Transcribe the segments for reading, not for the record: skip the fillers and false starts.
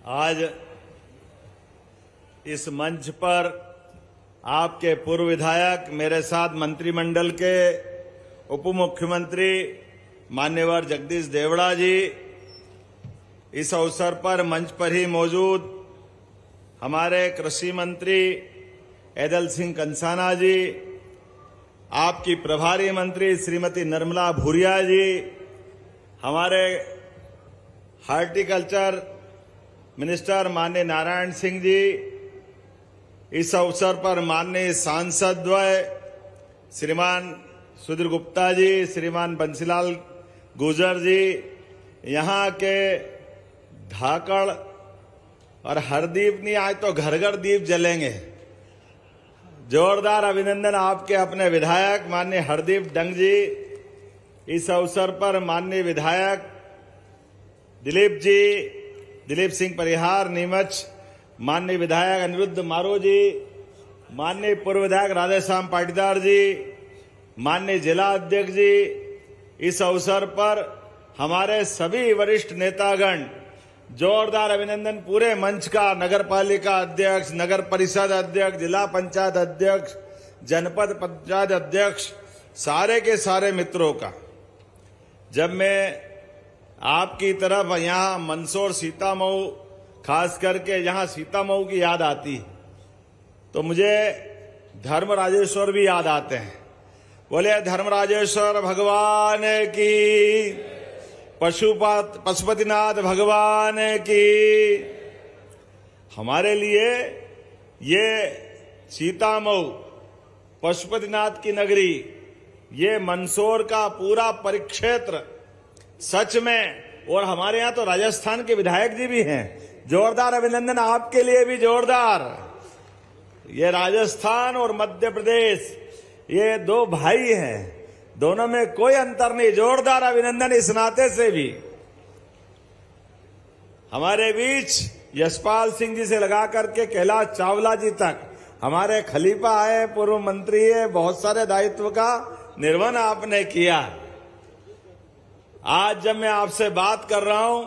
आज इस मंच पर आपके पूर्व विधायक, मेरे साथ मंत्रिमंडल के उप मुख्यमंत्री मान्यवर जगदीश देवड़ा जी, इस अवसर पर मंच पर ही मौजूद हमारे कृषि मंत्री ऐदल सिंह कंसाना जी, आपकी प्रभारी मंत्री श्रीमती निर्मला भूरिया जी, हमारे हार्टिकल्चर मिनिस्टर माननीय नारायण सिंह जी, इस अवसर पर माननीय सांसद द्वय श्रीमान सुधीर गुप्ता जी, श्रीमान बंसीलाल गुर्जर जी, यहाँ के धाकड़ और हरदीप नहीं, आज तो घर घर दीप जलेंगे। जोरदार अभिनंदन आपके अपने विधायक माननीय हरदीप डंग जी। इस अवसर पर माननीय विधायक दिलीप जी, दिलीप सिंह परिहार नीमच, माननीय विधायक अनिरुद्ध मारो जी, माननीय पूर्व विधायक राधेश्याम पाटीदार जी, माननीय जिला अध्यक्ष जी, इस अवसर पर हमारे सभी वरिष्ठ नेतागण, जोरदार अभिनंदन पूरे मंच का, नगर पालिका अध्यक्ष, नगर परिषद अध्यक्ष, जिला पंचायत अध्यक्ष, जनपद पंचायत अध्यक्ष, सारे के सारे मित्रों का। जब मैं आपकी तरफ यहाँ मंदसौर सीतामऊ, खास करके यहाँ सीतामऊ की याद आती तो मुझे धर्मराजेश्वर भी याद आते हैं। बोले धर्मराजेश्वर भगवान की, पशुपतिनाथ भगवान की। हमारे लिए ये सीतामऊ, पशुपतिनाथ की नगरी, ये मंदसौर का पूरा परिक्षेत्र सच में, और हमारे यहाँ तो राजस्थान के विधायक जी भी हैं। जोरदार अभिनंदन आपके लिए भी, जोरदार। ये राजस्थान और मध्य प्रदेश, ये दो भाई हैं, दोनों में कोई अंतर नहीं। जोरदार अभिनंदन इस नाते से भी। हमारे बीच यशपाल सिंह जी से लगा करके कैलाश चावला जी तक हमारे खलीफा है, पूर्व मंत्री है, बहुत सारे दायित्व का निर्वहन आपने किया। आज जब मैं आपसे बात कर रहा हूं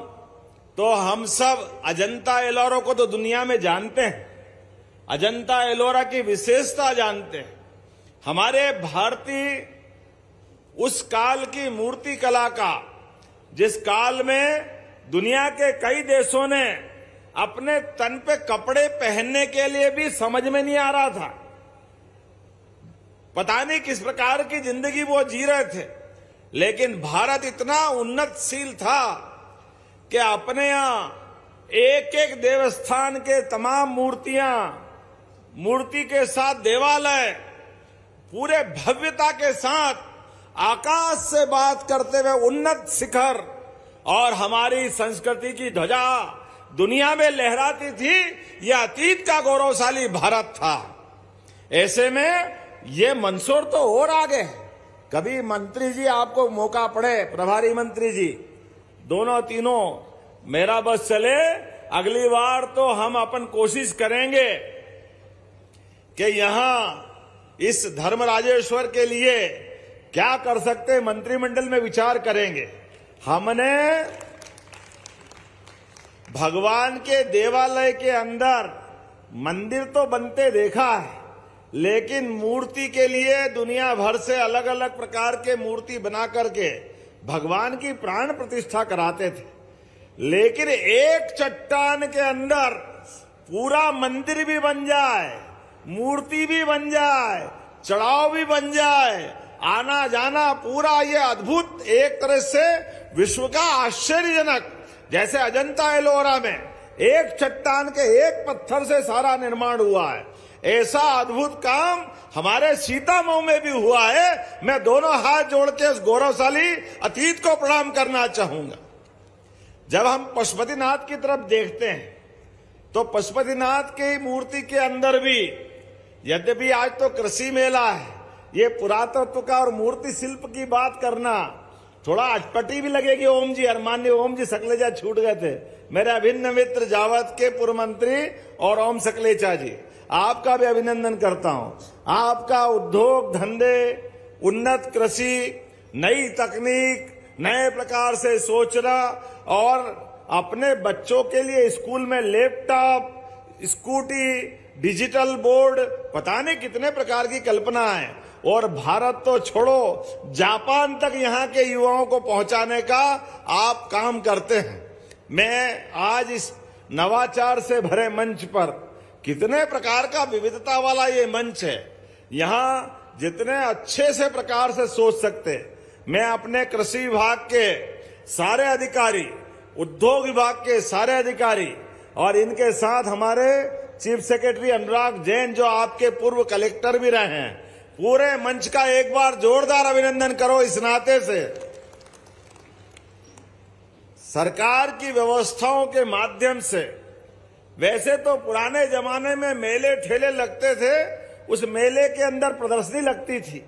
तो हम सब अजंता एलोरा को तो दुनिया में जानते हैं, अजंता एलोरा की विशेषता जानते हैं। हमारे भारतीय उस काल की मूर्ति कला का, जिस काल में दुनिया के कई देशों ने अपने तन पे कपड़े पहनने के लिए भी समझ में नहीं आ रहा था, पता नहीं किस प्रकार की जिंदगी वो जी रहे थे, लेकिन भारत इतना उन्नतशील था कि अपने यहां एक एक देवस्थान के तमाम मूर्तियां, मूर्ति के साथ देवालय पूरे भव्यता के साथ आकाश से बात करते हुए उन्नत शिखर और हमारी संस्कृति की ध्वजा दुनिया में लहराती थी। यह अतीत का गौरवशाली भारत था। ऐसे में ये मंदसौर तो और आगे है। कभी मंत्री जी आपको मौका पड़े, प्रभारी मंत्री जी, दोनों तीनों, मेरा बस चले, अगली बार तो हम अपन कोशिश करेंगे कि यहां इस धर्मराजेश्वर के लिए क्या कर सकते, मंत्रिमंडल में विचार करेंगे। हमने भगवान के देवालय के अंदर मंदिर तो बनते देखा है, लेकिन मूर्ति के लिए दुनिया भर से अलग अलग प्रकार के मूर्ति बना करके भगवान की प्राण प्रतिष्ठा कराते थे। लेकिन एक चट्टान के अंदर पूरा मंदिर भी बन जाए, मूर्ति भी बन जाए, चढ़ाव भी बन जाए, आना जाना पूरा ये अद्भुत, एक तरह से विश्व का आश्चर्यजनक, जैसे अजंता एलोरा में एक चट्टान के एक पत्थर से सारा निर्माण हुआ है, ऐसा अद्भुत काम हमारे सीतामऊ में भी हुआ है। मैं दोनों हाथ जोड़ के उस गौरवशाली अतीत को प्रणाम करना चाहूंगा। जब हम पशुपतिनाथ की तरफ देखते हैं तो पशुपतिनाथ की मूर्ति के अंदर भी, यद्यपि आज तो कृषि मेला है, ये पुरातत्व का और मूर्ति शिल्प की बात करना थोड़ा अटपटी भी लगेगी। ओम जी, माननीय ओम जी सकलेचा छूट गए थे, मेरे अभिन्न मित्र जावत के पूर्व मंत्री और ओम सकलेचा जी, आपका भी अभिनंदन करता हूं। आपका उद्योग धंधे, उन्नत कृषि, नई तकनीक, नए प्रकार से सोचना और अपने बच्चों के लिए स्कूल में लैपटॉप, स्कूटी, डिजिटल बोर्ड, पता नहीं कितने प्रकार की कल्पना है। और भारत तो छोड़ो, जापान तक यहाँ के युवाओं को पहुंचाने का आप काम करते हैं। मैं आज इस नवाचार से भरे मंच पर, कितने प्रकार का विविधता वाला ये मंच है, यहाँ जितने अच्छे से प्रकार से सोच सकते, मैं अपने कृषि विभाग के सारे अधिकारी, उद्योग विभाग के सारे अधिकारी और इनके साथ हमारे चीफ सेक्रेटरी अनुराग जैन, जो आपके पूर्व कलेक्टर भी रहे हैं, पूरे मंच का एक बार जोरदार अभिनंदन करो इस नाते से। सरकार की व्यवस्थाओं के माध्यम से, वैसे तो पुराने जमाने में मेले ठेले लगते थे, उस मेले के अंदर प्रदर्शनी लगती थी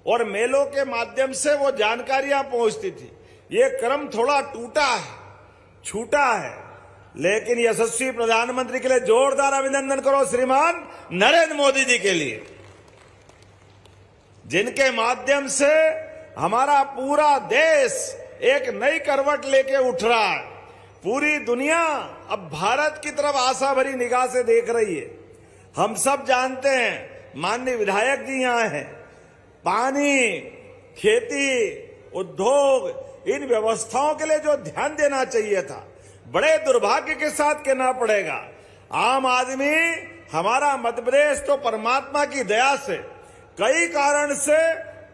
और मेलों के माध्यम से वो जानकारियां पहुंचती थी। ये क्रम थोड़ा टूटा है, छूटा है, लेकिन यशस्वी प्रधानमंत्री के लिए जोरदार अभिनंदन करो श्रीमान नरेंद्र मोदी जी के लिए, जिनके माध्यम से हमारा पूरा देश एक नई करवट लेके उठ रहा है। पूरी दुनिया अब भारत की तरफ आशा भरी निगाह से देख रही है। हम सब जानते हैं, माननीय विधायक जी यहाँ हैं, पानी, खेती, उद्योग, इन व्यवस्थाओं के लिए जो ध्यान देना चाहिए था, बड़े दुर्भाग्य के साथ कहना पड़ेगा, आम आदमी हमारा मध्य प्रदेश तो परमात्मा की दया से कई कारण से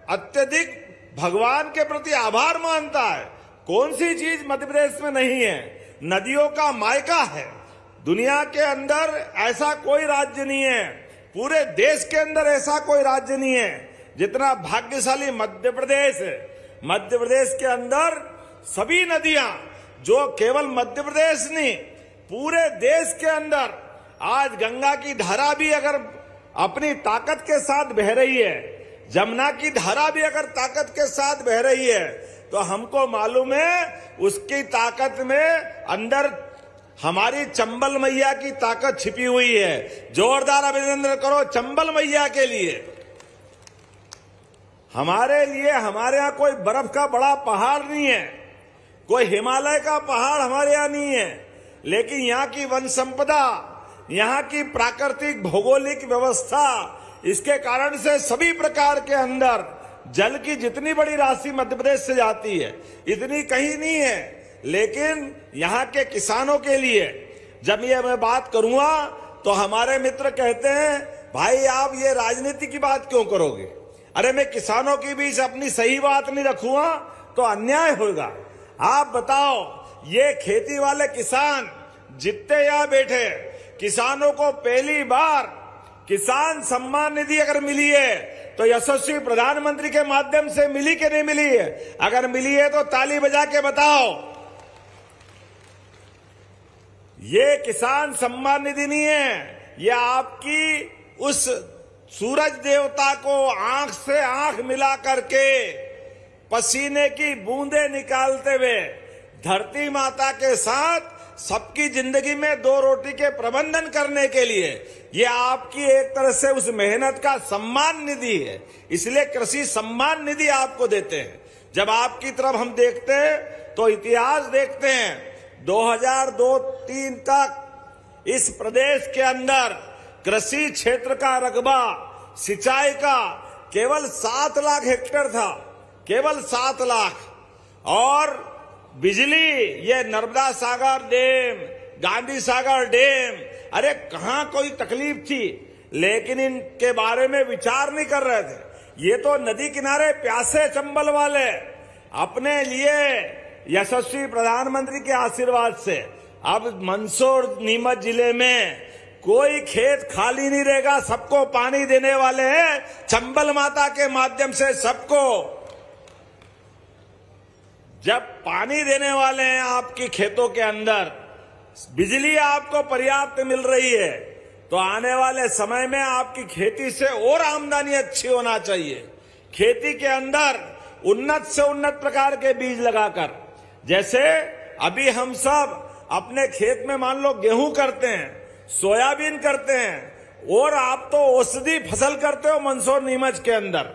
अत्यधिक भगवान के प्रति आभार मानता है। कौन सी चीज मध्य प्रदेश में नहीं है? नदियों का मायका है। दुनिया के अंदर ऐसा कोई राज्य नहीं है, पूरे देश के अंदर ऐसा कोई राज्य नहीं है जितना भाग्यशाली मध्य प्रदेश है। मध्य प्रदेश के अंदर सभी नदियां, जो केवल मध्य प्रदेश नहीं, पूरे देश के अंदर आज गंगा की धारा भी अगर अपनी ताकत के साथ बह रही है, जमुना की धारा भी अगर ताकत के साथ बह रही है, तो हमको मालूम है उसकी ताकत में अंदर हमारी चंबल मैया की ताकत छिपी हुई है। जोरदार अभिनंदन करो चंबल मैया के लिए। हमारे लिए, हमारे यहाँ कोई बर्फ का बड़ा पहाड़ नहीं है, कोई हिमालय का पहाड़ हमारे यहाँ नहीं है, लेकिन यहाँ की वन संपदा, यहाँ की प्राकृतिक भौगोलिक व्यवस्था, इसके कारण से सभी प्रकार के अंदर जल की जितनी बड़ी राशि मध्य प्रदेश से जाती है, इतनी कहीं नहीं है। लेकिन यहाँ के किसानों के लिए जब ये मैं बात करूंगा तो हमारे मित्र कहते हैं, भाई आप ये राजनीति की बात क्यों करोगे? अरे मैं किसानों के बीच अपनी सही बात नहीं रखूंगा तो अन्याय होगा। आप बताओ, ये खेती वाले किसान जितने यहाँ बैठे, किसानों को पहली बार किसान सम्मान निधि अगर मिली है तो यशस्वी प्रधानमंत्री के माध्यम से मिली कि नहीं मिली है? अगर मिली है तो ताली बजा के बताओ। ये किसान सम्मान निधि नहीं है, ये आपकी उस सूरज देवता को आंख से आंख मिला करके पसीने की बूंदें निकालते हुए धरती माता के साथ सबकी जिंदगी में दो रोटी के प्रबंधन करने के लिए ये आपकी एक तरह से उस मेहनत का सम्मान निधि है। इसलिए कृषि सम्मान निधि आपको देते हैं। जब आपकी तरफ हम देखते हैं तो इतिहास देखते हैं, 2002-03 तक इस प्रदेश के अंदर कृषि क्षेत्र का रकबा सिंचाई का केवल 7 लाख हेक्टेयर था, केवल 7 लाख। और बिजली, ये नर्मदा सागर डैम, गांधी सागर डैम, अरे कहां कोई तकलीफ थी, लेकिन इनके बारे में विचार नहीं कर रहे थे। ये तो नदी किनारे प्यासे चंबल वाले अपने लिए यशस्वी प्रधानमंत्री के आशीर्वाद से अब मंदसौर नीमच जिले में कोई खेत खाली नहीं रहेगा, सबको पानी देने वाले हैं चंबल माता के माध्यम से। सबको जब पानी देने वाले हैं आपकी खेतों के अंदर, बिजली आपको पर्याप्त मिल रही है, तो आने वाले समय में आपकी खेती से और आमदनी अच्छी होना चाहिए। खेती के अंदर उन्नत से उन्नत प्रकार के बीज लगाकर, जैसे अभी हम सब अपने खेत में मान लो गेहूं करते हैं, सोयाबीन करते हैं, और आप तो औषधि फसल करते हो मंदसौर नीमच के अंदर,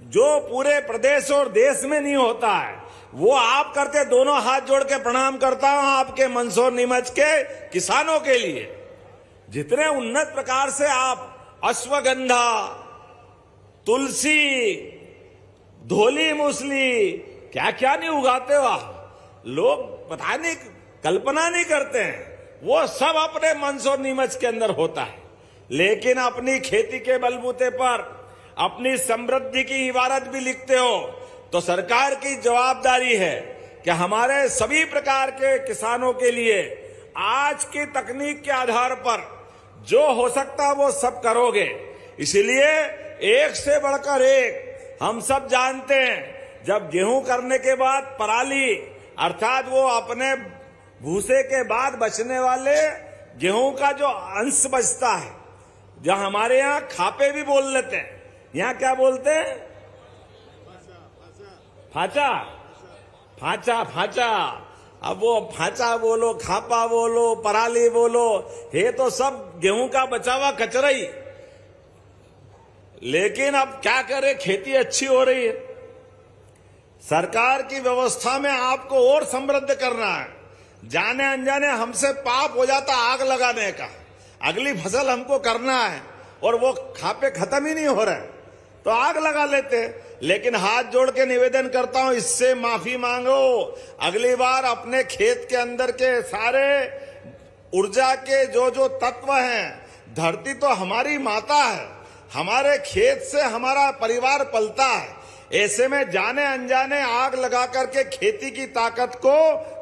जो पूरे प्रदेश और देश में नहीं होता है, वो आप करते। दोनों हाथ जोड़ के प्रणाम करता हूं आपके मंदसौर नीमच के किसानों के लिए। जितने उन्नत प्रकार से आप अश्वगंधा, तुलसी, धोली मूसली, क्या क्या नहीं उगाते हो आप। लोग पता नहीं, कल्पना नहीं करते हैं। वो सब अपने मंदसौर नीमच के अंदर होता है। लेकिन अपनी खेती के बलबूते पर अपनी समृद्धि की इबारत भी लिखते हो, तो सरकार की जवाबदारी है कि हमारे सभी प्रकार के किसानों के लिए आज की तकनीक के आधार पर जो हो सकता वो सब करोगे। इसलिए एक से बढ़कर एक हम सब जानते हैं, जब गेहूं करने के बाद पराली अर्थात वो अपने भूसे के बाद बचने वाले गेहूं का जो अंश बचता है, जहां हमारे यहाँ खापे भी बोल लेते हैं, यहाँ क्या बोलते हैं? फाचा, फाचा, फाचा। अब वो फाचा बोलो, खापा बोलो, पराली बोलो, ये तो सब गेहूं का बचा हुआ कचरा ही। लेकिन अब क्या करे, खेती अच्छी हो रही है। सरकार की व्यवस्था में आपको और समृद्ध करना है। जाने अनजाने हमसे पाप हो जाता आग लगाने का। अगली फसल हमको करना है और वो खापे खत्म ही नहीं हो रहे, तो आग लगा लेते। लेकिन हाथ जोड़ के निवेदन करता हूं, इससे माफी मांगो। अगली बार अपने खेत के अंदर के सारे ऊर्जा के जो जो तत्व हैं, धरती तो हमारी माता है, हमारे खेत से हमारा परिवार पलता है। ऐसे में जाने अनजाने आग लगा करके खेती की ताकत को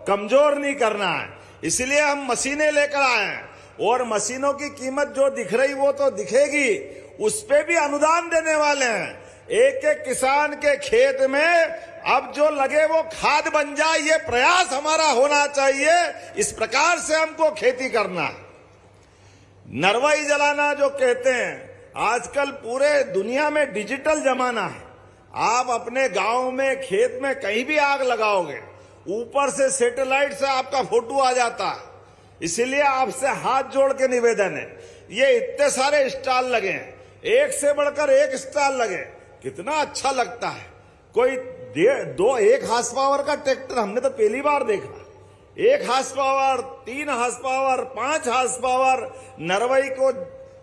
कमजोर नहीं करना है। इसलिए हम मशीनें लेकर आए हैं, और मशीनों की कीमत जो दिख रही वो तो दिखेगी, उस पे भी अनुदान देने वाले हैं। एक एक किसान के खेत में अब जो लगे वो खाद बन जाए, ये प्रयास हमारा होना चाहिए। इस प्रकार से हमको खेती करना है। नरवाई जलाना जो कहते हैं, आजकल पूरे दुनिया में डिजिटल जमाना है। आप अपने गांव में, खेत में कहीं भी आग लगाओगे, ऊपर से सैटेलाइट से आपका फोटो आ जाता है। इसीलिए आपसे हाथ जोड़ के निवेदन है, ये इतने सारे स्टॉल लगे हैं, एक से बढ़कर एक स्टॉल लगे, कितना अच्छा लगता है। कोई 1 हार्स पावर का ट्रैक्टर हमने तो पहली बार देखा। 1 horse power, 3 horse power, 5 horse power, नरवई को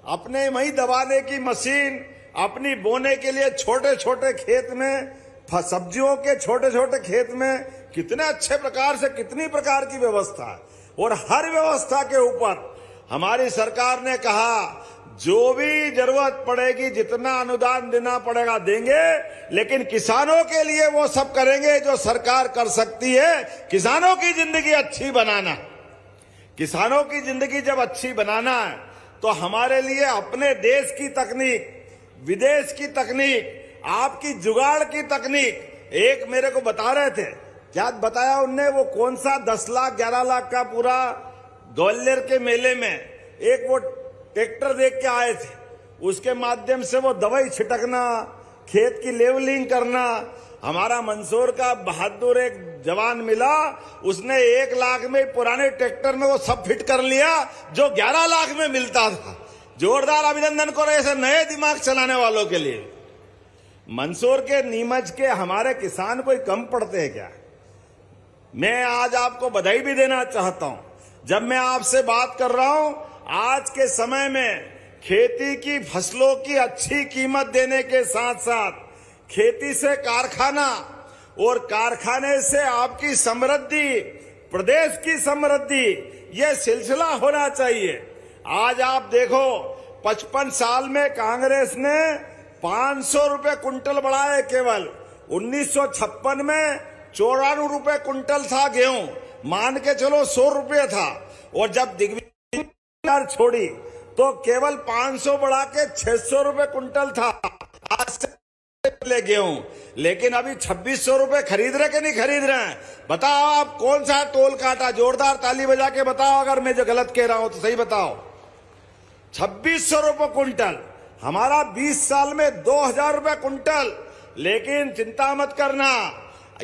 अपने में ही दबाने की मशीन, अपनी बोने के लिए छोटे छोटे खेत में, सब्जियों के छोटे छोटे खेत में, कितने अच्छे प्रकार से कितनी प्रकार की व्यवस्था है। और हर व्यवस्था के ऊपर हमारी सरकार ने कहा जो भी जरूरत पड़ेगी, जितना अनुदान देना पड़ेगा देंगे, लेकिन किसानों के लिए वो सब करेंगे जो सरकार कर सकती है। किसानों की जिंदगी अच्छी बनाना, किसानों की जिंदगी जब अच्छी बनाना है, तो हमारे लिए अपने देश की तकनीक, विदेश की तकनीक, आपकी जुगाड़ की तकनीक। एक मेरे को बता रहे थे, क्या बताया उनने, वो कौन सा 10 लाख 11 लाख का पूरा ग्वालियर के मेले में एक वो ट्रैक्टर देख के आए थे, उसके माध्यम से वो दवाई छिटकना, खेत की लेवलिंग करना। हमारा मंदसौर का बहादुर एक जवान मिला, उसने 1 लाख में पुराने ट्रैक्टर में वो सब फिट कर लिया जो 11 लाख में मिलता था। जोरदार अभिनंदन करो ऐसे नए दिमाग चलाने वालों के लिए। मंदसौर के, नीमच के हमारे किसान कोई कम पड़ते हैं क्या? मैं आज आपको बधाई भी देना चाहता हूं। जब मैं आपसे बात कर रहा हूं, आज के समय में खेती की फसलों की अच्छी कीमत देने के साथ साथ खेती से कारखाना, और कारखाने से आपकी समृद्धि, प्रदेश की समृद्धि, यह सिलसिला होना चाहिए। आज आप देखो, 55 साल में कांग्रेस ने 500 रुपए कुंटल बढ़ाए केवल। 1956 में 94 रुपए कुंटल था गेहूं, मान के चलो 100 रुपए था। और जब दिग्विजय छोड़ी तो केवल 500 बढ़ा के 600 रुपए कुंटल था। आज से गेहूं, लेकिन अभी 2600 रुपए खरीद रहे कि नहीं खरीद रहे हैं? बताओ आप कौन सा टोल काटा? जोरदार ताली बजा के बताओ अगर मैं जो गलत कह रहा हूं तो सही बताओ। 2600 रुपए कुंटल, हमारा 20 साल में 2000 रुपए कुंटल। लेकिन चिंता मत करना,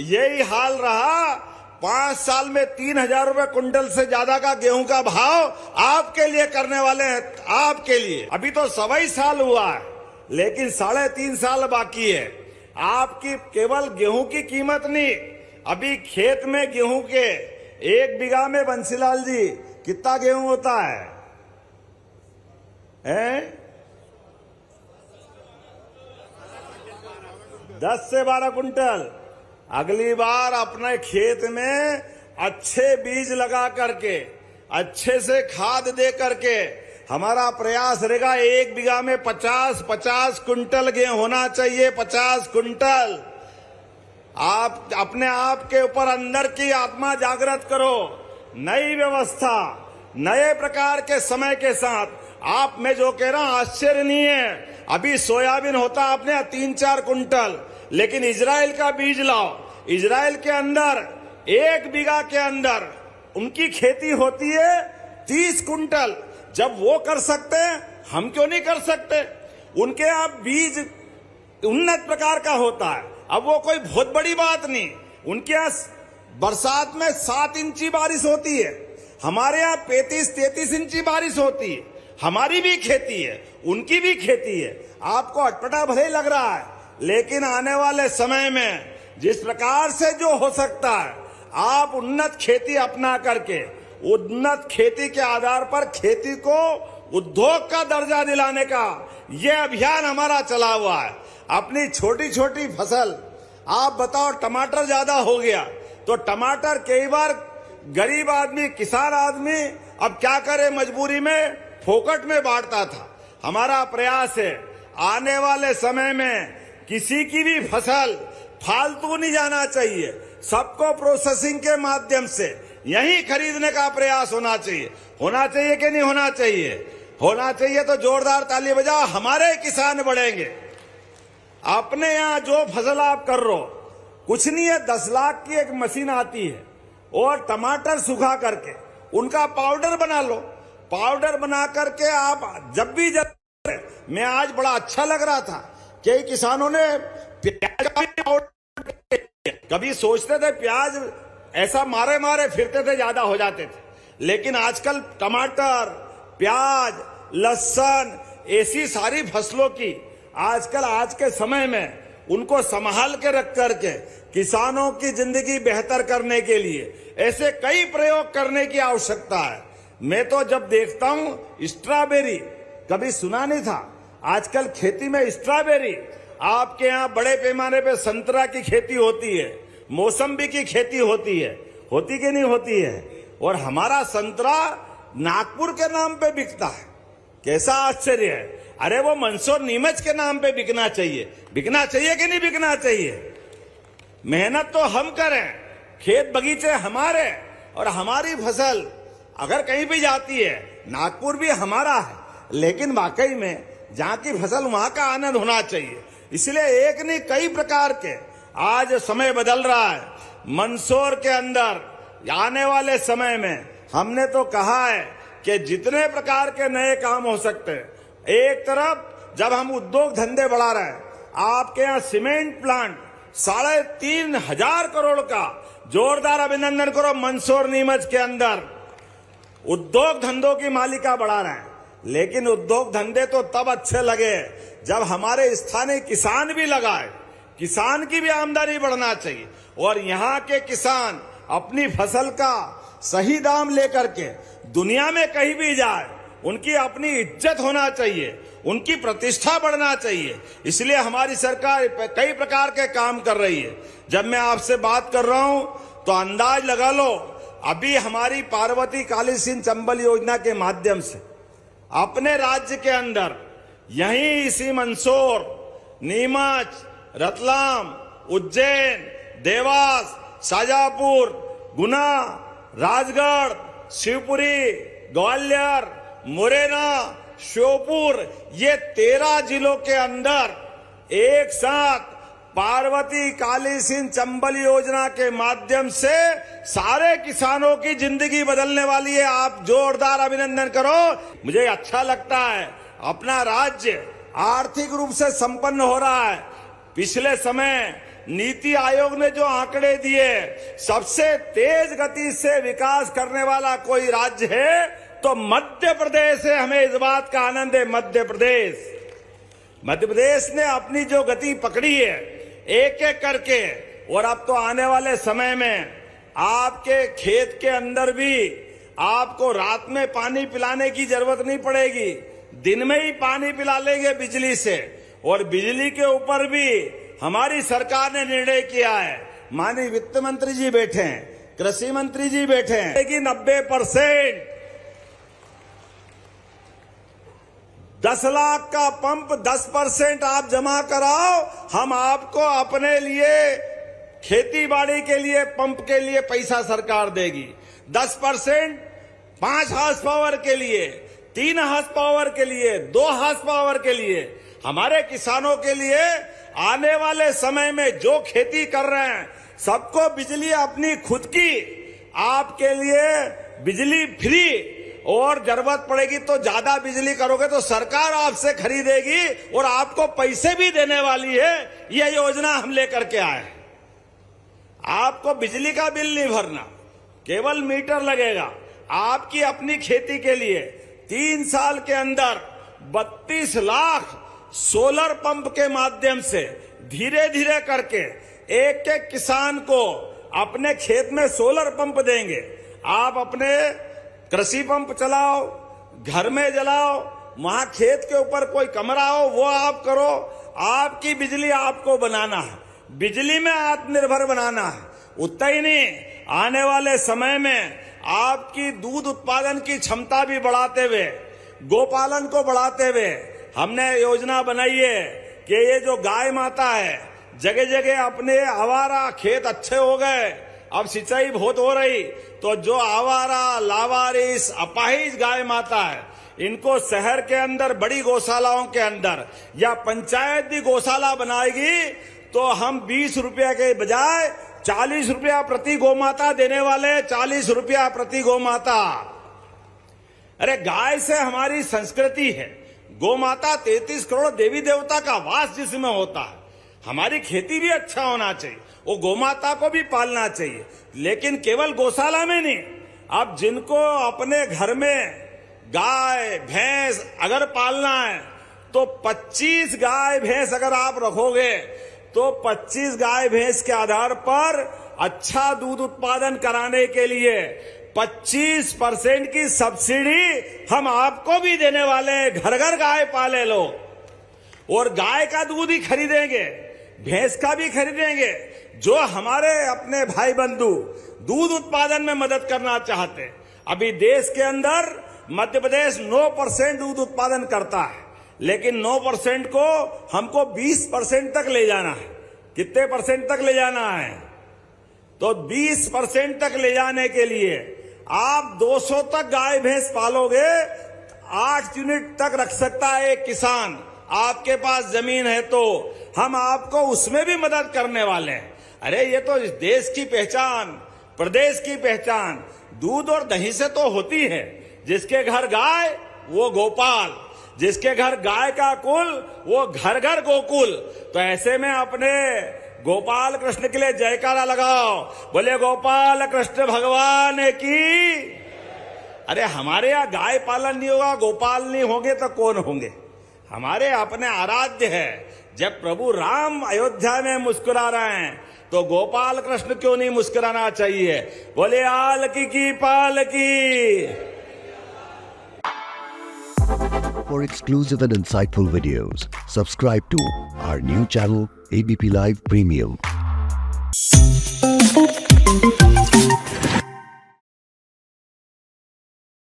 यही हाल रहा, 5 साल में 3000 रुपए कुंटल से ज्यादा का गेहूं का भाव आपके लिए करने वाले हैं। आपके लिए अभी तो 2.25 साल हुआ है, लेकिन 3.5 साल बाकी है। आपकी केवल गेहूं की कीमत नहीं, अभी खेत में गेहूं के 1 बीघा में बंसीलाल जी कितना गेहूं होता है? 10 से 12 कुंटल। अगली बार अपने खेत में अच्छे बीज लगा करके, अच्छे से खाद दे करके हमारा प्रयास रहेगा 1 बीघा में 50 कुंटल गेहूं होना चाहिए। 50 कुंटल। आप अपने आप के ऊपर अंदर की आत्मा जागृत करो। नई व्यवस्था, नए प्रकार के समय के साथ आप में जो कह रहा हूं आश्चर्य नहीं है। अभी सोयाबीन होता आपने 3-4 कुंटल, लेकिन इजराइल का बीज लाओ। इजराइल के अंदर 1 बीघा के अंदर उनकी खेती होती है 30 कुंटल। जब वो कर सकते हैं, हम क्यों नहीं कर सकते? उनके यहाँ बीज उन्नत प्रकार का होता है। अब वो कोई बहुत बड़ी बात नहीं। उनके यहाँ बरसात में 7 इंची बारिश होती है, हमारे यहाँ 35-33 इंची बारिश होती है। हमारी भी खेती है, उनकी भी खेती है। आपको अटपटा भले ही लग रहा है, लेकिन आने वाले समय में जिस प्रकार से जो हो सकता है, आप उन्नत खेती अपना करके, उन्नत खेती के आधार पर खेती को उद्योग का दर्जा दिलाने का ये अभियान हमारा चला हुआ है। अपनी छोटी छोटी फसल, आप बताओ टमाटर ज्यादा हो गया तो टमाटर कई बार गरीब आदमी, किसान आदमी अब क्या करे, मजबूरी में फोकट में बांटता था। हमारा प्रयास है आने वाले समय में किसी की भी फसल फालतू नहीं जाना चाहिए। सबको प्रोसेसिंग के माध्यम से यही खरीदने का प्रयास होना चाहिए। होना चाहिए कि नहीं होना चाहिए? होना चाहिए। तो जोरदार ताली बजाओ, हमारे किसान बढ़ेंगे। अपने यहाँ जो फसल आप कर रहे हो कुछ नहीं है, 10 लाख की एक मशीन आती है और टमाटर सुखा करके उनका पाउडर बना लो। पाउडर बना करके आप जब भी मैं आज बड़ा अच्छा लग रहा था कई किसानों ने प्याज का पाउडर, कभी सोचते थे प्याज ऐसा मारे मारे फिरते थे, ज्यादा हो जाते थे, लेकिन आजकल टमाटर, प्याज, लहसुन, ऐसी सारी फसलों की आजकल आज के समय में उनको संभाल के रख करके किसानों की जिंदगी बेहतर करने के लिए ऐसे कई प्रयोग करने की आवश्यकता है। मैं तो जब देखता हूं स्ट्रॉबेरी, कभी सुना नहीं था, आजकल खेती में स्ट्रॉबेरी, आपके यहाँ बड़े पैमाने पे संतरा की खेती होती है, मौसम्बी की खेती होती है, होती कि नहीं होती है? और हमारा संतरा नागपुर के नाम पे बिकता है। कैसा आश्चर्य है! अरे वो मंदसौर नीमच के नाम पे बिकना चाहिए। बिकना चाहिए कि नहीं बिकना चाहिए? मेहनत तो हम करें, खेत बगीचे हमारे, और हमारी फसल अगर कहीं भी जाती है, नागपुर भी हमारा है, लेकिन वाकई में जहां की फसल वहां का आनंद होना चाहिए। इसलिए एक नहीं कई प्रकार के आज समय बदल रहा है। मंदसौर के अंदर आने वाले समय में हमने तो कहा है कि जितने प्रकार के नए काम हो सकते हैं, एक तरफ जब हम उद्योग धंधे बढ़ा रहे हैं, आपके यहाँ सीमेंट प्लांट 3,500 करोड़ का, जोरदार अभिनंदन करो। मंदसौर नीमच के अंदर उद्योग धंधों की मालिका बढ़ा रहे हैं, लेकिन उद्योग धंधे तो तब अच्छे लगे जब हमारे स्थानीय किसान भी लगाए। किसान की भी आमदनी बढ़ना चाहिए और यहाँ के किसान अपनी फसल का सही दाम लेकर के दुनिया में कहीं भी जाए, उनकी अपनी इज्जत होना चाहिए, उनकी प्रतिष्ठा बढ़ना चाहिए। इसलिए हमारी सरकार कई प्रकार के काम कर रही है। जब मैं आपसे बात कर रहा हूं तो अंदाज लगा लो, अभी हमारी पार्वती काली सिंह चंबल योजना के माध्यम से अपने राज्य के अंदर यहीं इसी मंदसौर, नीमच, रतलाम, उज्जैन, देवास, शाजापुर, गुना, राजगढ़, शिवपुरी, ग्वालियर, मुरैना, श्योपुर, ये 13 जिलों के अंदर एक साथ पार्वती काली सिंह चंबल योजना के माध्यम से सारे किसानों की जिंदगी बदलने वाली है। आप जोरदार अभिनंदन करो। मुझे अच्छा लगता है, अपना राज्य आर्थिक रूप से संपन्न हो रहा है। पिछले समय नीति आयोग ने जो आंकड़े दिए, सबसे तेज गति से विकास करने वाला कोई राज्य है तो मध्य प्रदेश है। हमें इस बात का आनंद है। मध्य प्रदेश ने अपनी जो गति पकड़ी है, एक एक करके और अब तो आने वाले समय में आपके खेत के अंदर भी आपको रात में पानी पिलाने की जरूरत नहीं पड़ेगी, दिन में ही पानी पिला लेंगे बिजली से। और बिजली के ऊपर भी हमारी सरकार ने निर्णय किया है, माननीय वित्त मंत्री जी बैठे हैं, कृषि मंत्री जी बैठे हैं, कि 90% 10 लाख का पंप 10% आप जमा कराओ, हम आपको अपने लिए खेती बाड़ी के लिए पंप के लिए पैसा सरकार देगी। 10% 5 हार्स पावर के लिए, 3 हार्स पावर के लिए, 2 हार्स पावर के लिए, हमारे किसानों के लिए आने वाले समय में जो खेती कर रहे हैं सबको बिजली अपनी खुद की, आपके लिए बिजली फ्री, और जरूरत पड़ेगी तो ज्यादा बिजली करोगे तो सरकार आपसे खरीदेगी और आपको पैसे भी देने वाली है। यह योजना हम लेकर के आए। आपको बिजली का बिल नहीं भरना, केवल मीटर लगेगा आपकी अपनी खेती के लिए। 3 साल के अंदर 32 लाख सोलर पंप के माध्यम से धीरे धीरे करके एक एक किसान को अपने खेत में सोलर पंप देंगे। आप अपने कृषि पंप चलाओ, घर में जलाओ, वहां खेत के ऊपर कोई कमरा हो वो आप करो, आपकी बिजली आपको बनाना है, बिजली में आत्मनिर्भर बनाना है। उतना ही नहीं, आने वाले समय में आपकी दूध उत्पादन की क्षमता भी बढ़ाते हुए, गोपालन को बढ़ाते हुए हमने योजना बनाई है कि ये जो गाय माता है, जगह जगह अपने आवारा खेत अच्छे हो गए, अब सिंचाई बहुत हो रही, तो जो आवारा, लावारिस, अपाहिज गाय माता है, इनको शहर के अंदर बड़ी गौशालाओं के अंदर या पंचायत भी गौशाला बनाएगी तो हम 20 रुपया के बजाय 40 रुपया प्रति गौमाता देने वाले। 40 रुपया प्रति गौमाता। अरे गाय से हमारी संस्कृति है, गौमाता 33 करोड़ देवी देवता का वास जिसमें होता है। हमारी खेती भी अच्छा होना चाहिए, वो गौमाता को भी पालना चाहिए, लेकिन केवल गौशाला में नहीं। अब जिनको अपने घर में गाय भैंस अगर पालना है तो 25 गाय भैंस अगर आप रखोगे तो 25 गाय भैंस के आधार पर अच्छा दूध उत्पादन कराने के लिए 25% की सब्सिडी हम आपको भी देने वाले हैं। घर घर गाय पाले लो और गाय का दूध ही खरीदेंगे, भैंस का भी खरीदेंगे। जो हमारे अपने भाई बंधु दूध उत्पादन में मदद करना चाहते हैं, अभी देश के अंदर मध्य प्रदेश 9% दूध उत्पादन करता है, लेकिन 9% को हमको 20% तक ले जाना है। कितने परसेंट तक ले जाना है? तो 20% तक ले जाने के लिए आप 200 तक गाय भैंस पालोगे, 8 यूनिट तक रख सकता है एक किसान। आपके पास जमीन है तो हम आपको उसमें भी मदद करने वाले हैं। अरे ये तो इस देश की पहचान, प्रदेश की पहचान दूध और दही से तो होती है। जिसके घर गाय वो गोपाल, जिसके घर गाय का कुल वो घर घर गोकुल। तो ऐसे में अपने गोपाल कृष्ण के लिए जयकारा लगाओ, बोले गोपाल कृष्ण भगवान की। अरे हमारे यहाँ गाय पालन नहीं होगा, गोपाल नहीं होंगे तो कौन होंगे? हमारे अपने आराध्य है। जब प्रभु राम अयोध्या में मुस्कुरा रहे हैं तो गोपाल कृष्ण क्यों नहीं मुस्कुराना चाहिए? बोले आल की पाल की। For exclusive and insightful videos, subscribe to our new channel ABP Live Premium.